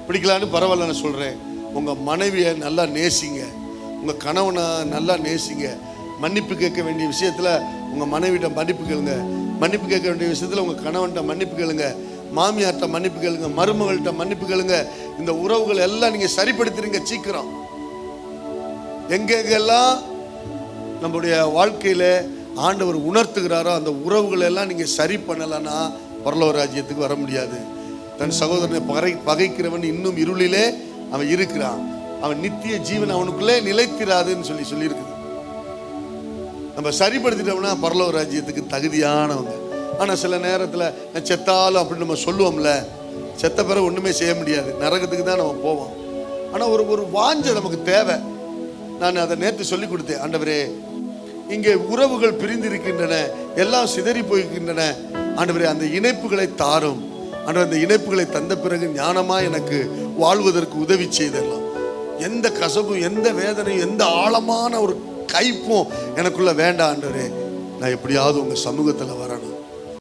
பிடிக்கலான்னு பரவாயில்ல, நான் சொல்கிறேன், உங்கள் மனைவியை நல்லா நேசிங்க, உங்கள் கணவனை நல்லா நேசிங்க. மன்னிப்பு கேட்க வேண்டிய விஷயத்தில் உங்கள் மனைவிட்ட மன்னிப்பு கேளுங்க, மன்னிப்பு கேட்க வேண்டிய விஷயத்தில் உங்கள் கணவன்கிட்ட மன்னிப்பு கேளுங்க, மாமியார்கிட்ட மன்னிப்பு கேளுங்க, மருமகள்கிட்ட மன்னிப்பு கேளுங்க. இந்த உறவுகள் எல்லாம் நீங்கள் சரிப்படுத்துறீங்க சீக்கிரம். எங்கெங்கெல்லாம் நம்முடைய வாழ்க்கையில் ஆண்டவர் உணர்த்துகிறாரோ அந்த உறவுகள் எல்லாம் நீங்கள் சரி பண்ணலைன்னா பரலோக ராஜ்யத்துக்கு வர முடியாது. தன் சகோதரனை பகைக்கிறவன் இன்னும் இருளிலே அவன் இருக்கிறான், அவன் நித்திய ஜீவன் அவனுக்குள்ளே நிலைத்திராதுன்னு சொல்லியிருக்குது. நம்ம சரிப்படுத்திட்டோம்னா பரலோக ராஜ்யத்துக்கு தகுதியானவங்க. ஆனால் சில நேரத்தில் நான் செத்தாலும் அப்படின்னு நம்ம சொல்லுவோம்ல, செத்த பிறகு ஒன்றுமே செய்ய முடியாது, நரகத்துக்கு தான் நம்ம போவோம். ஆனால் ஒரு வாஞ்சை நமக்கு தேவை. நான் அதை நேற்று சொல்லி கொடுத்தேன். ஆண்டவரே, இங்கே உறவுகள் பிரிந்திருக்கின்றன, எல்லாம் சிதறி போயிருக்கின்றன. ஆண்டவரே, அந்த இணைப்புகளை தாரும். ஆண்டவர், அந்த இணைப்புகளை தந்த பிறகு ஞானமாக எனக்கு வாழ்வதற்கு உதவி செய்தரலாம். எந்த கசப்பும், எந்த வேதனையும், எந்த ஆழமான ஒரு கைப்பும் எனக்குள்ள வேண்டாம். ஆண்டவரே, நான் எப்படியாவது உங்கள் சமூகத்தில் வரணும்.